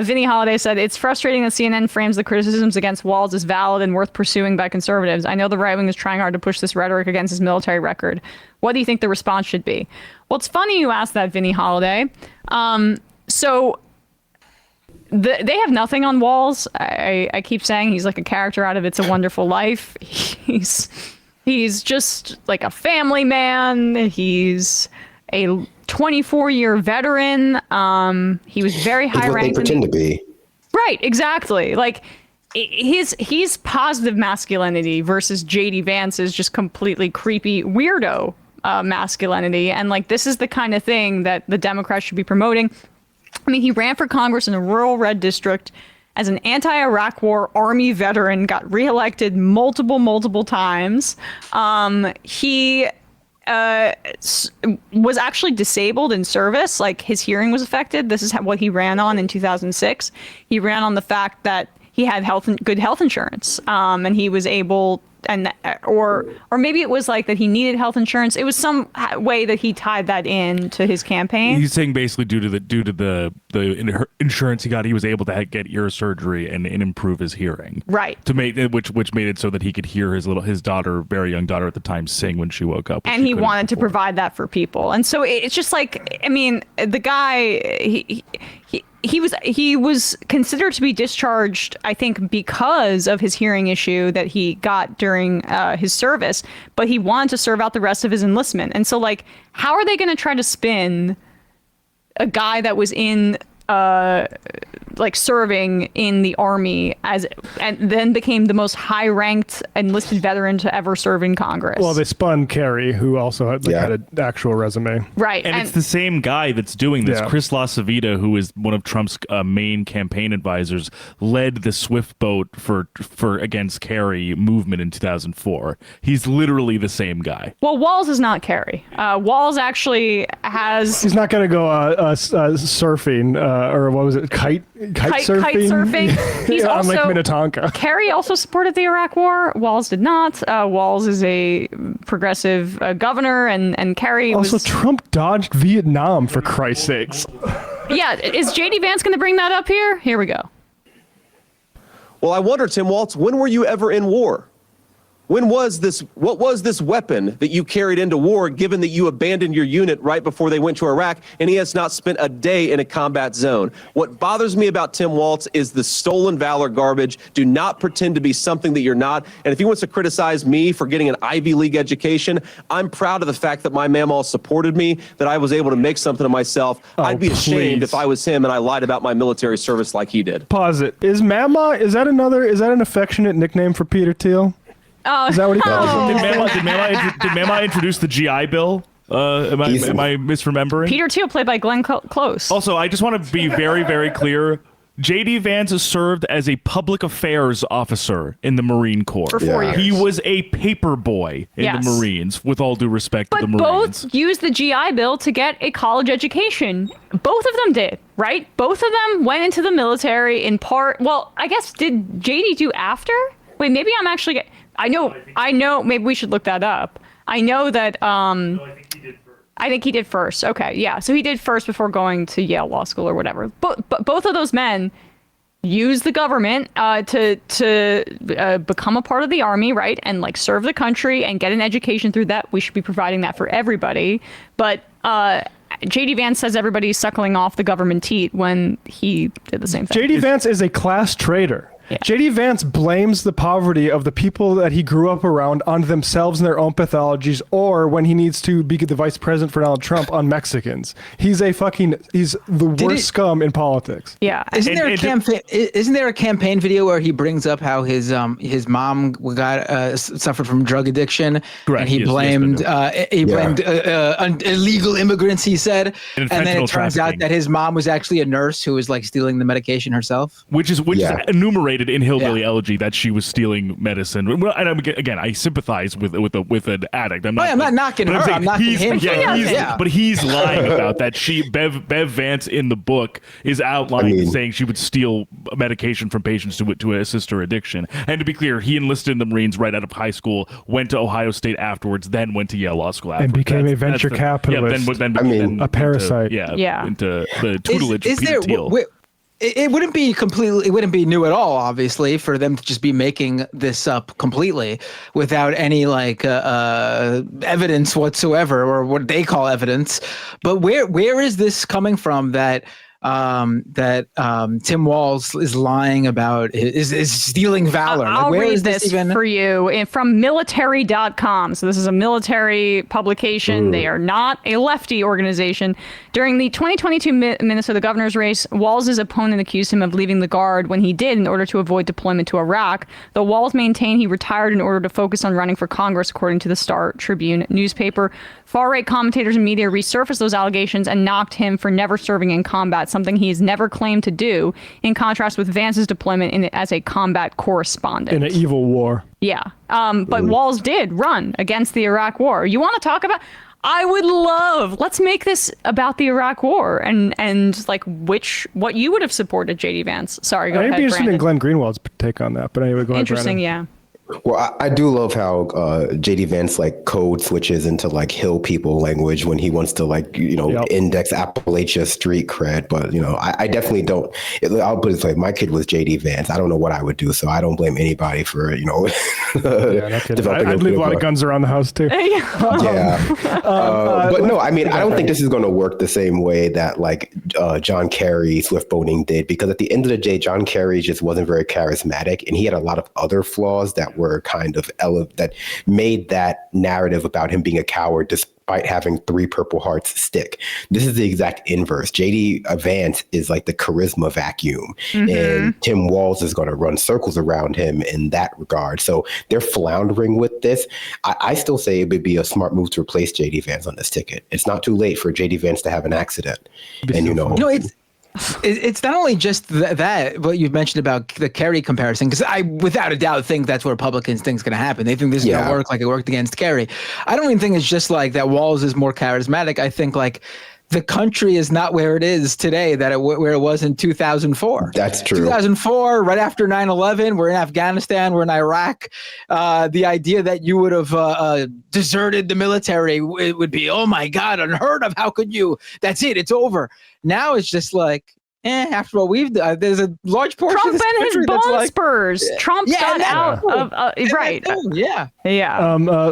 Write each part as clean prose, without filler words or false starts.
Vinny Holiday said, it's frustrating that CNN frames the criticisms against Walz as valid and worth pursuing by conservatives. I know the right wing is trying hard to push this rhetoric against his military record. What do you think the response should be? Well, it's funny you asked that, Vinny Holiday. They have nothing on Walz. I keep saying he's like a character out of It's a Wonderful Life. He's just like a family man. He's a 24-year veteran. He was very high ranked. What they pretend to be. Right, exactly. Like he's positive masculinity versus JD Vance's just completely creepy weirdo masculinity. And like this is the kind of thing that the Democrats should be promoting. I mean, he ran for Congress in a rural red district as an anti-Iraq war Army veteran, got reelected multiple times. He was actually disabled in service, like his hearing was affected. This is what he ran on in 2006. He ran on the fact that he had good health insurance, and he was able, or maybe it was like that he needed health insurance. It was some way that he tied that in to his campaign. He's saying basically due to the insurance he got, he was able to get ear surgery and improve his hearing. Right. To make which made it so that he could hear his daughter, very young daughter at the time, sing when she woke up. And he wanted to provide that for people. And so it's just like, I mean, the guy, he was considered to be discharged, I think, because of his hearing issue that he got during his service, but he wanted to serve out the rest of his enlistment. And so, like, how are they going to try to spin a guy that was in serving in the army and then became the most high-ranked enlisted veteran to ever serve in Congress? Well, they spun Kerry, who also had an actual resume. Right. And it's the same guy that's doing this. Yeah. Chris LaCivita, who is one of Trump's main campaign advisors, led the Swift boat for against Kerry movement in 2004. He's literally the same guy. Well, Walz is not Kerry. Walz actually has... He's not going to go surfing, or what was it, kite surfing? Kite surfing. He's also, on Lake Minnetonka. Kerry also supported the Iraq War. Walz did not. Walz is a progressive governor, and Kerry also, was... Trump dodged Vietnam, for Christ's sakes. Yeah, is JD Vance going to bring that up here? Here we go. Well, I wonder, Tim Walz, when were you ever in war? What was this weapon that you carried into war, given that you abandoned your unit right before they went to Iraq, and he has not spent a day in a combat zone? What bothers me about Tim Walz is the stolen valor garbage. Do not pretend to be something that you're not. And if he wants to criticize me for getting an Ivy League education, I'm proud of the fact that my mamaw supported me, that I was able to make something of myself. I'd be ashamed if I was him and I lied about my military service like he did. Pause it. Is that an affectionate nickname for Peter Thiel? Oh, is that what he calls Did Mama introduce the GI Bill? Am I misremembering? Peter Thiel, played by Glenn Close. Also, I just want to be very, very clear. JD Vance has served as a public affairs officer in the Marine Corps. For 4 years. He was a paper boy in the Marines, with all due respect to the Marines. Both used the GI Bill to get a college education. Both of them did, right? Both of them went into the military in part. Well, I guess, did JD do after? Wait, maybe I'm actually... I know. Maybe we should look that up. I know that. No, I think he did first. I think he did first. Okay, yeah. So he did first before going to Yale Law School or whatever. But both of those men used the government to become a part of the army, right? And like serve the country and get an education through that. We should be providing that for everybody. But JD Vance says everybody's suckling off the government teat when he did the same thing. JD Vance is a class traitor. Yeah. JD Vance blames the poverty of the people that he grew up around on themselves and their own pathologies, or when he needs to be the vice president for Donald Trump, on Mexicans. He's the worst scum in politics. Yeah. Isn't there a campaign video where he brings up how his mom suffered from drug addiction? Correct. And he blamed illegal immigrants, he said. And then it turns out that his mom was actually a nurse who was like stealing the medication herself. Which is enumerated in Hillbilly Elegy, that she was stealing medicine. Well, and again, I sympathize with an addict. I'm not knocking her. I'm knocking him. But he's lying about that. Bev Vance in the book is outlining, saying she would steal medication from patients to assist her addiction. And to be clear, he enlisted in the Marines right out of high school, went to Ohio State afterwards, then went to Yale Law School afterwards. And became a venture capitalist. Then a parasite. Into the tutelage of Peter Thiel. it wouldn't be completely, it wouldn't be new at all, obviously, for them to just be making this up completely without any evidence whatsoever, or what they call evidence. But where is this coming from that Tim Walz is lying about, is stealing valor? I'll read this for you from military.com. So this is a military publication. They are not a lefty organization. During the 2022 Minnesota governor's race, Walz's opponent accused him of leaving the Guard when he did in order to avoid deployment to Iraq. Though Walz maintained he retired in order to focus on running for Congress, according to the Star Tribune newspaper. Far-right commentators and media resurfaced those allegations and knocked him for never serving in combat, something he has never claimed to do, in contrast with Vance's deployment as a combat correspondent. In an evil war. Yeah. But Walz did run against the Iraq war. You want to talk about... I would love... Let's make this about the Iraq war and like what you would have supported, J.D. Vance. Sorry, go ahead, I'd be interested Brandon. in Glenn Greenwald's take on that. But anyway, go ahead, Interesting, Brandon. yeah. Well, I do love how JD Vance like code switches into like hill people language when he wants to like, index Appalachia street cred. But, I definitely don't. I'll put it like my kid was JD Vance. I don't know what I would do. So I don't blame anybody for, developing I'd leave a lot of guns around the house, too. But no, I mean, I don't think this is going to work the same way that like John Kerry swift boating did, because at the end of the day, John Kerry just wasn't very charismatic, and he had a lot of other flaws that were kind of that made that narrative about him being a coward despite having 3 Purple Hearts stick. This is the exact inverse. JD Vance is like the charisma vacuum, and Tim Walz is going to run circles around him in that regard. So they're floundering with this. I still say it would be a smart move to replace JD Vance on this ticket. It's not too late for JD Vance to have an accident. And it's not only just that what you've mentioned about the Kerry comparison, because I without a doubt think that's what Republicans think is going to happen. They think this is going to work like it worked against Kerry. I don't even think it's just like that Walz is more charismatic. I think like the country is not where it is today where it was in 2004. That's true. 2004, right after 9/11, we're in Afghanistan, we're in Iraq. The idea that you would have deserted the military, it would be, oh my God, unheard of. How could you? That's it. It's over. Now it's just like, after what we've done, there's a large portion Trump of this and his country bone spurs. Trump got out of right. Yeah.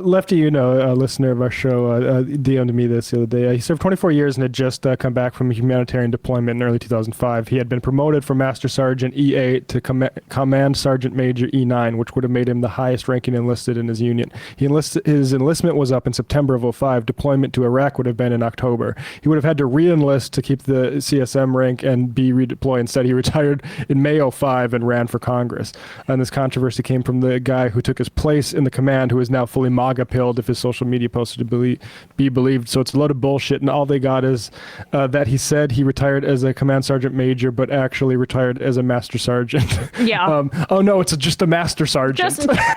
Lefty, a listener of our show, DM'd me this the other day. He served 24 years and had just come back from a humanitarian deployment in early 2005. He had been promoted from Master Sergeant E8 to Command Sergeant Major E9, which would have made him the highest ranking enlisted in his unit. His enlistment was up in September of 2005. Deployment to Iraq would have been in October. He would have had to re-enlist to keep the CSM rank and be redeployed. Instead, he retired in May 2005 and ran for Congress. And this controversy came from the guy who took his place in the command, who is now fully MAGA-pilled if his social media posts are to be believed. So it's a load of bullshit, and all they got is that he said he retired as a command sergeant major, but actually retired as a master sergeant. Yeah. Oh no, it's just a master sergeant.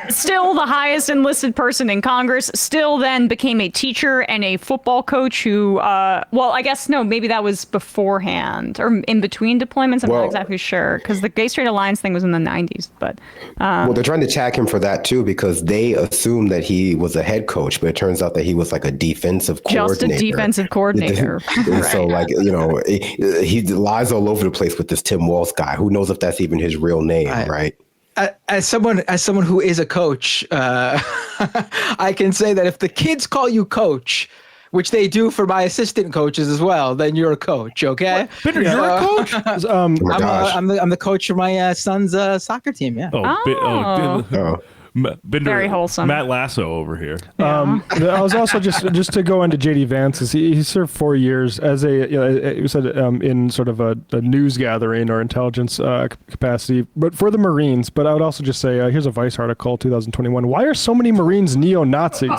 Still the highest enlisted person in Congress. Still then became a teacher and a football coach who, I guess, no, maybe that was beforehand or in between deployments. I'm not exactly sure, because the Gay Straight Alliance thing was in the 90s. But they're trying to tag him for that too, because they assumed that he was a head coach, but it turns out that he was like a defensive coordinator. Just a defensive coordinator. Right. So he lies all over the place with this Tim Walz guy. Who knows if that's even his real name, right? As someone who is a coach, I can say that if the kids call you coach, which they do for my assistant coaches as well, then you're a coach, okay? Bitter, you're a coach? I'm the coach of my son's soccer team, yeah. Very wholesome. Matt Lasso over here. I was also just to go into JD Vance. He served 4 years as you said in sort of a news gathering or intelligence capacity, but for the Marines. But I would also just say here's a Vice article, 2021. Why are so many Marines neo-Nazis?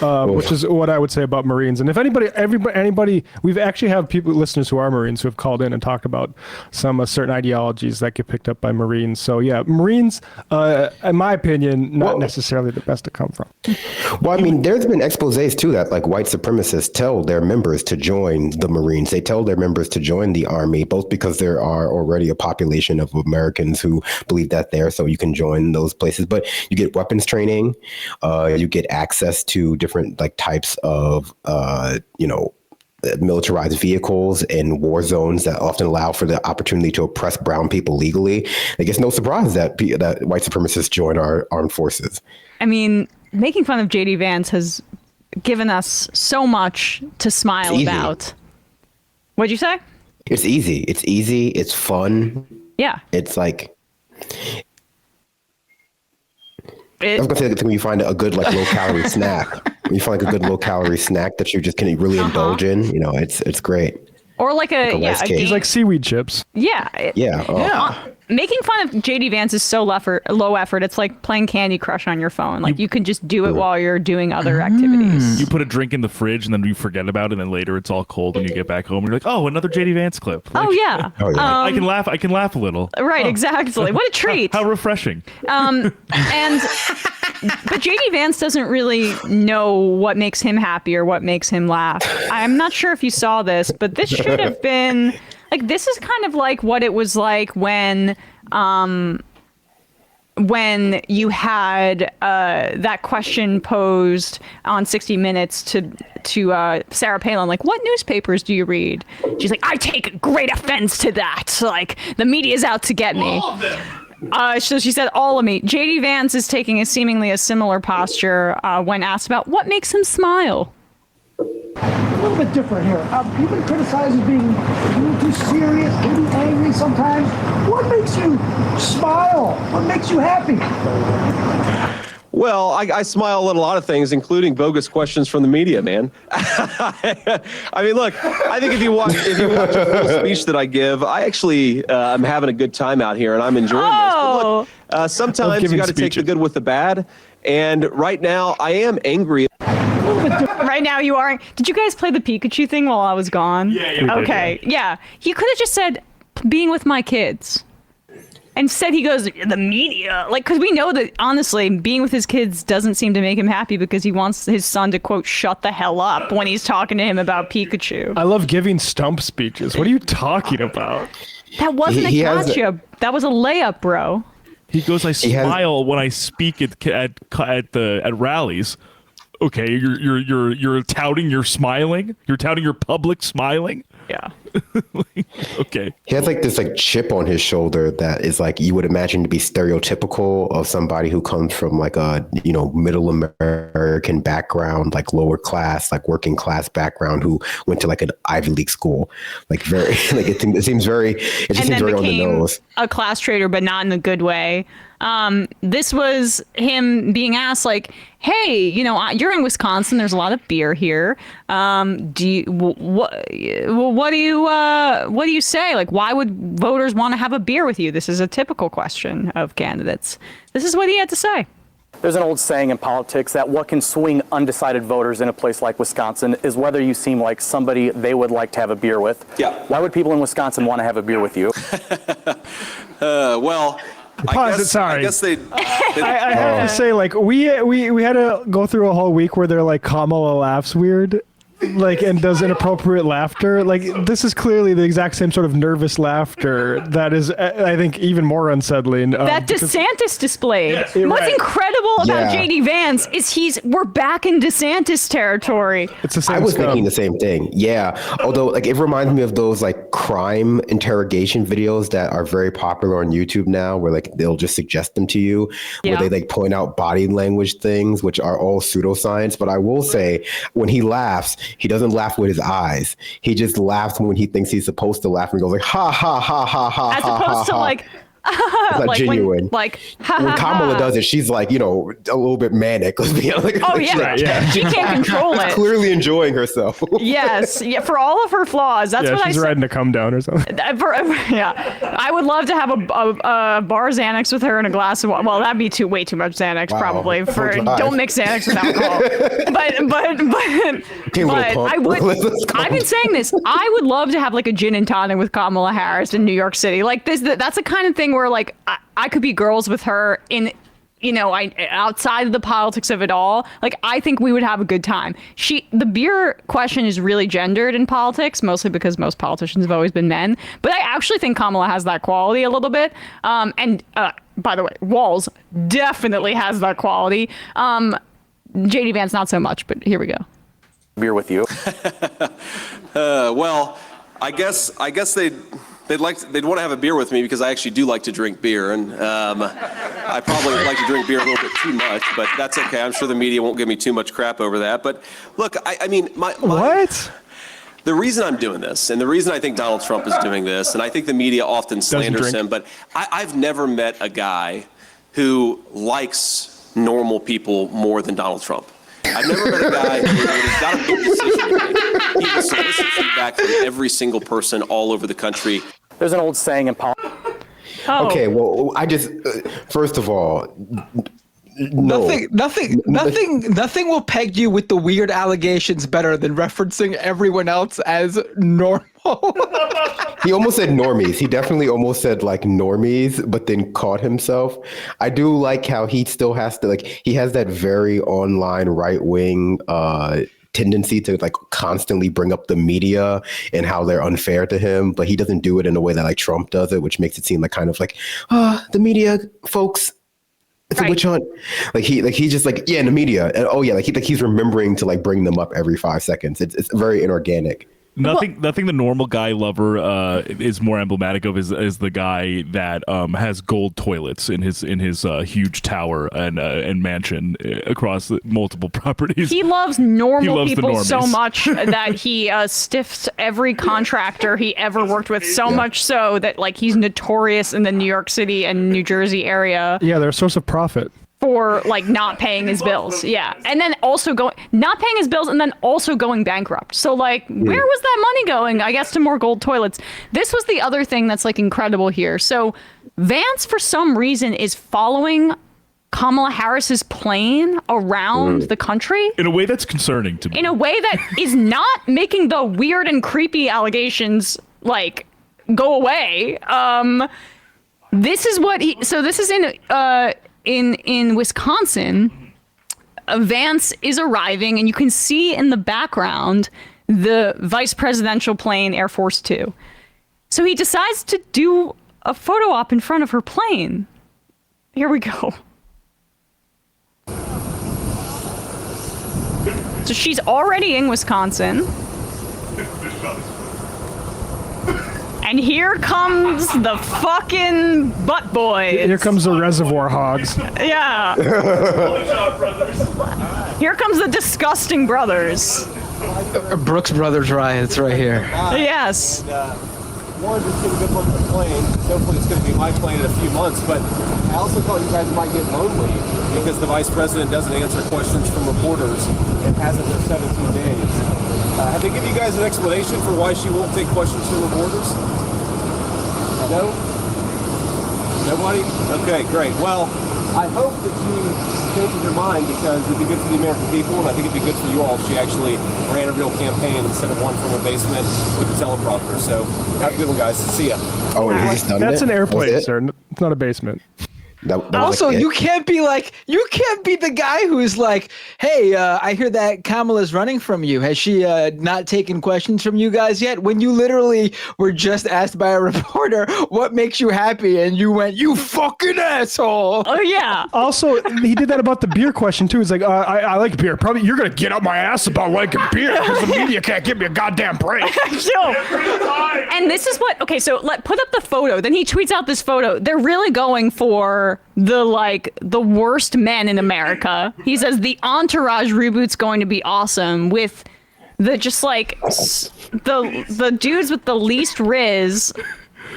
Which is what I would say about Marines. And if anybody, we've actually have listeners who are Marines who have called in and talked about some certain ideologies that get picked up by Marines. So yeah, Marines, in my opinion, not necessarily the best to come from. Well, I mean, there's been exposés too that like white supremacists tell their members to join the Marines. They tell their members to join the Army, both because there are already a population of Americans who believe that there, so you can join those places. But you get weapons training, you get access to different like types of, militarized vehicles in war zones that often allow for the opportunity to oppress brown people legally. Like, it's no surprise that white supremacists join our armed forces. I mean, making fun of JD Vance has given us so much to smile about. What'd you say? It's easy. It's easy. It's fun. Yeah. It's like, I was gonna say, when you find a good like low calorie snack, when you find like a good low calorie snack that you just can really indulge in, you know, it's great. Or like it's like seaweed chips. Yeah. Making fun of JD Vance is so low effort. It's like playing Candy Crush on your phone. Like, you can just do it while you're doing other activities. You put a drink in the fridge and then you forget about it, and then later it's all cold when you get back home. And you're like, oh, another JD Vance clip. Like, I can laugh. I can laugh a little. Right, exactly. What a treat. How refreshing. But JD Vance doesn't really know what makes him happy or what makes him laugh. I'm not sure if you saw this, but this should have been like, this is kind of like what it was like when you had that question posed on 60 Minutes to Sarah Palin, like, what newspapers do you read? She's like, I take great offense to that. Like, the media's out to get me. So she said all of me. JD Vance is taking seemingly a similar posture when asked about what makes him smile. A little bit different here. You've been criticized as being a little too serious, maybe angry sometimes. What makes you smile? What makes you happy? Well, I smile at a lot of things, including bogus questions from the media, man. I mean, look, I think if you watch a full speech that I give, I actually I'm having a good time out here, and I'm enjoying this. But look, sometimes you got to take the good with the bad, and right now I am angry. Right now you are. Did you guys play the Pikachu thing while I was gone? Yeah. Okay, yeah. You could have just said being with my kids. Instead, he goes, the media. Like, because we know that, honestly, being with his kids doesn't seem to make him happy because he wants his son to, quote, shut the hell up when he's talking to him about Pikachu. I love giving stump speeches. What are you talking about? That wasn't a gotcha. That was a layup, bro. He goes, I smile when I speak at rallies. Okay, you're touting your smiling. You're touting your public smiling. Yeah. Okay. He has like this like chip on his shoulder that is like you would imagine to be stereotypical of somebody who comes from like a middle American background, like lower class, like working class background, who went to like an Ivy League school. Like very like it seems very on the nose. A class traitor, but not in a good way. This was him being asked, like, hey, you're in Wisconsin. There's a lot of beer here. What do you say? Like, why would voters want to have a beer with you? This is a typical question of candidates. This is what he had to say. There's an old saying in politics that what can swing undecided voters in a place like Wisconsin is whether you seem like somebody they would like to have a beer with. Yeah. Why would people in Wisconsin want to have a beer with you? Well, Sorry. I guess they I have to say, like, we had to go through a whole week where they're like, Kamala laughs weird, like, and does inappropriate laughter. Like, this is clearly the exact same sort of nervous laughter that is, I think, even more unsettling. That DeSantis displayed. Yes. What's incredible about Yeah. JD Vance is we're back in DeSantis territory. It's the same I was stuff. thinking the same thing. Yeah. Although, like, it reminds me of those like crime interrogation videos that are very popular on YouTube now, where like they'll just suggest them to you, where Yeah. they like point out body language things, which are all pseudoscience. But I will say, when he laughs, he doesn't laugh with his eyes. He just laughs when he thinks he's supposed to laugh and goes like ha ha ha ha ha. As opposed to like It's not like genuine. when, like, ha, when ha, Kamala ha. does it, she's like, a little bit manic. Let's be honest. Oh yeah, she can't control it. Clearly enjoying herself. Yes, yeah. For all of her flaws, that's what I she's said. riding a come down or something. Yeah, I would love to have a bar Xanax with her and a glass of water. Well, that'd be way too much Xanax, Wow. probably. Don't mix Xanax with alcohol. but I would. I've been saying this. I would love to have like a gin and tonic with Kamala Harris in New York City. Like this. That's the kind of thing where like I could be girls with her in. Outside of the politics of it all, like I think we would have a good time. The beer question is really gendered in politics, mostly because most politicians have always been men. But I actually think Kamala has that quality a little bit. And by the way, Walz definitely has that quality. JD Vance not so much, but here we go. beer with you. Well, I guess they'd want to have a beer with me because I actually do like to drink beer, and I probably like to drink beer a little bit too much, but that's okay. I'm sure the media won't give me too much crap over that. But look, I mean, what? The reason I'm doing this, and the reason I think Donald Trump is doing this, and I think the media often slanders him, but I've never met a guy who likes normal people more than Donald Trump. I've never met a guy who's got a big decision to make. He will solicit feedback from every single person all over the country. There's an old saying in politics. Okay, well, I just, first of all, no. Nothing will peg you with the weird allegations better than referencing everyone else as normal. He almost said normies. He definitely almost said like normies, but then caught himself. I do like how he still has to, like, he has that very online right wing tendency to like constantly bring up the media and how they're unfair to him, but he doesn't do it in a way that like Trump does it, which makes it seem like kind of like, the media folks. It's a witch hunt. Like he's just like, yeah, in the media. And he's remembering to like bring them up every 5 seconds. It's very inorganic. Nothing the normal guy lover is more emblematic of is the guy that has gold toilets in his huge tower and mansion across multiple properties. He loves normal people so much that he stiffs every contractor he ever worked with, so much so that like he's notorious in the New York City and New Jersey area. Yeah, they're a source of profit. For like not paying his bills. Yeah. And then also not paying his bills and then also going bankrupt. So like, where was that money going? I guess to more gold toilets. This was the other thing that's like incredible here. So Vance, for some reason, is following Kamala Harris's plane around the country. In a way that's concerning to me. In a way that is not making the weird and creepy allegations like go away. This is what this is in Wisconsin. Vance is arriving, and you can see in the background the vice presidential plane, Air Force Two. So he decides to do a photo op in front of her plane. Here we go. So she's already in Wisconsin. And here comes the fucking butt boys. Here comes the Reservoir Hogs. Yeah. Here comes the disgusting brothers. Brooks Brothers riots right here. Yes. One, just get a good look at the plane. Hopefully it's going to be my plane in a few months, but I also thought you guys might get lonely because the vice president doesn't answer questions from reporters and hasn't for 17 days. Have they given you guys an explanation for why she won't take questions from reporters? No? Nobody? Okay, great. Well, I hope that you change your mind because it'd be good for the American people, and I think it'd be good for you all if she actually ran a real campaign instead of one from a basement with a teleprompter. So have a good one, guys. See ya. Oh, and he's done That's it? an airplane, sir. It's not a basement. That Also, like you can't be the guy who's like, hey, I hear that Kamala's running from you. Has she not taken questions from you guys yet? When you literally were just asked by a reporter, what makes you happy? And you went, you fucking asshole. Oh, yeah. Also, he did that about the beer question, too. He's like, I like beer. Probably you're going to get up my ass about liking beer because the media can't give me a goddamn break. And this is what, okay, so put up the photo. Then he tweets out this photo. They're really going for the worst men in America. He says the Entourage reboot's going to be awesome with the just like the dudes with the least riz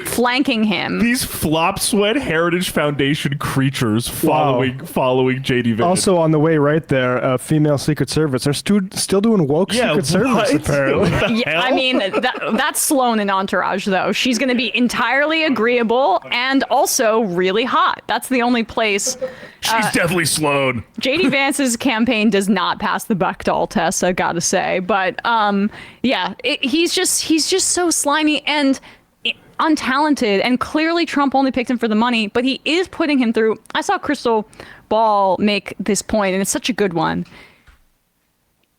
flanking him. These flop sweat Heritage Foundation creatures following JD Vance. Also on the way right there, female Secret Service. They're still doing woke Secret Service, apparently. Yeah, I mean, that's Sloan in Entourage, though. She's going to be entirely agreeable and also really hot. That's the only place. She's definitely Sloan. JD Vance's campaign does not pass the Bechdel test, I've got to say. But yeah, he's just so slimy and untalented, and clearly Trump only picked him for the money, but he is putting him through. I saw Crystal Ball make this point, and it's such a good one.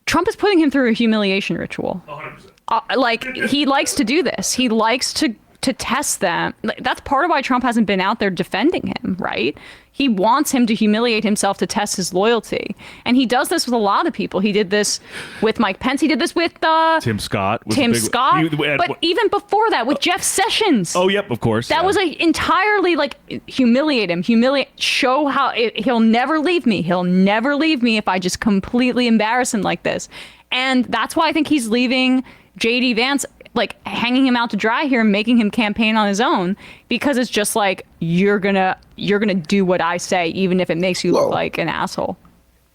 Trump is putting him through a humiliation ritual. 100%. Like, he likes to do this. He likes to to test them. That's part of why Trump hasn't been out there defending him, right? He wants him to humiliate himself to test his loyalty. And he does this with a lot of people. He did this with Mike Pence. He did this with Tim Scott. But even before that, with Jeff Sessions. Oh, yep, of course. That was entirely like show how he'll never leave me. He'll never leave me if I just completely embarrass him like this. And that's why I think he's leaving JD Vance, like hanging him out to dry here and making him campaign on his own, because it's just like, you're gonna do what I say, even if it makes you look like an asshole.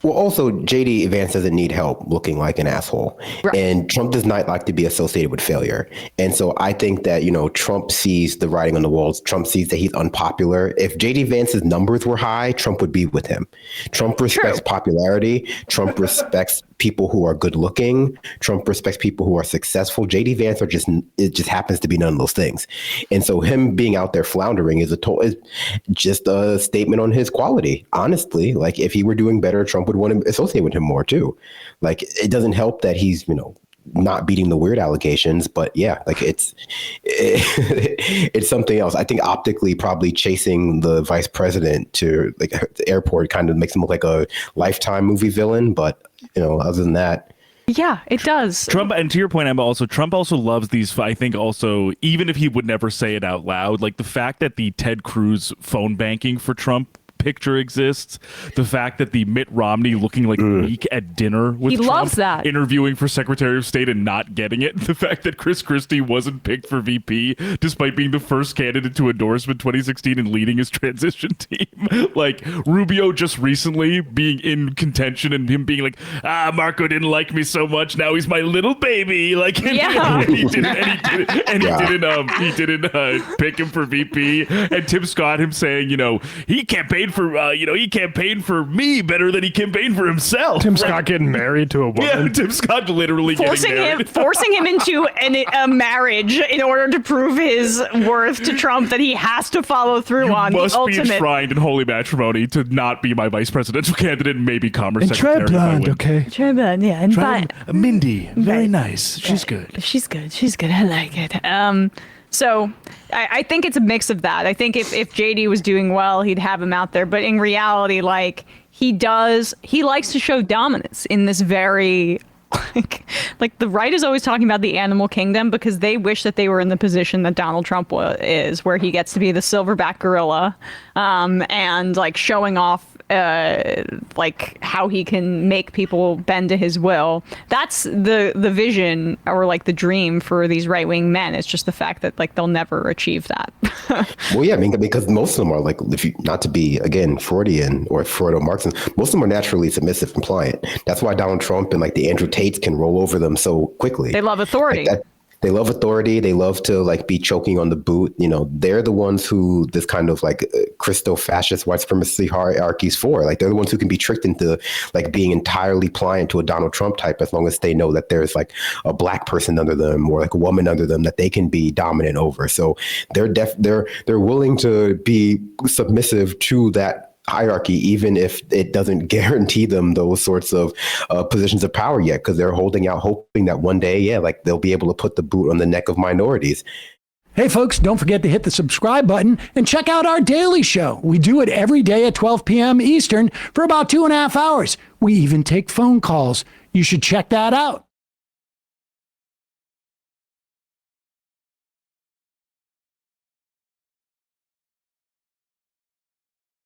Well, also, JD Vance doesn't need help looking like an asshole. Right. And Trump does not like to be associated with failure. And so I think that, Trump sees the writing on the walls. Trump sees that he's unpopular. If JD Vance's numbers were high, Trump would be with him. Trump respects popularity. Trump respects people who are good looking. Trump respects people who are successful. JD Vance it just happens to be none of those things. And so him being out there floundering is just a statement on his quality. Honestly, like if he were doing better, Trump would want to associate with him more too. Like it doesn't help that he's, not beating the weird allegations, but yeah, like it's something else. I think optically, probably chasing the vice president to like the airport kind of makes him look like a Lifetime movie villain. But other than that, yeah, it does. Trump, and to your point, Trump also loves these. I think also, even if he would never say it out loud, like the fact that the Ted Cruz phone banking for Trump picture exists, the fact that the Mitt Romney looking like weak at dinner with Trump, loves that, interviewing for Secretary of State and not getting it, the fact that Chris Christie wasn't picked for VP despite being the first candidate to endorse him in 2016 and leading his transition team, like Rubio just recently being in contention and him being like, Marco didn't like me so much, now he's my little baby, like he didn't pick him for VP. And Tim Scott him saying, he campaigned for me better than he campaigned for himself. Tim Scott getting married to a woman. Yeah, Tim Scott literally forcing him into a marriage in order to prove his worth to Trump that he has to follow through on the ultimate. Must be enshrined in holy matrimony to not be my vice presidential candidate and maybe commerce secretary. And try blonde, okay? Try blonde, yeah. And Mindy, very nice. She's good. She's good. I like it. So I think it's a mix of that. I think if JD was doing well, he'd have him out there. But in reality, like he likes to show dominance in this very like the right is always talking about the animal kingdom because they wish that they were in the position that Donald Trump is, where he gets to be the silverback gorilla and like showing off like how he can make people bend to his will. That's the vision or like the dream for these right-wing men. It's just the fact that like they'll never achieve that. Well, yeah, I mean, because most of them are like, not to be again Freudian or Freudo-Marxian, most of them are naturally submissive, compliant. That's why Donald Trump and like the Andrew Tates can roll over them so quickly. They love authority. They love authority. They love to like be choking on the boot. They're the ones who this kind of like Christo-fascist white supremacy hierarchies for. Like they're the ones who can be tricked into like being entirely pliant to a Donald Trump type, as long as they know that there's like a black person under them or like a woman under them that they can be dominant over. So they're willing to be submissive to that hierarchy, even if it doesn't guarantee them those sorts of positions of power yet, because they're holding out, hoping that one day, like they'll be able to put the boot on the neck of minorities. Hey, folks, don't forget to hit the subscribe button and check out our daily show. We do it every day at 12 p.m. Eastern for about 2.5 hours. We even take phone calls. You should check that out.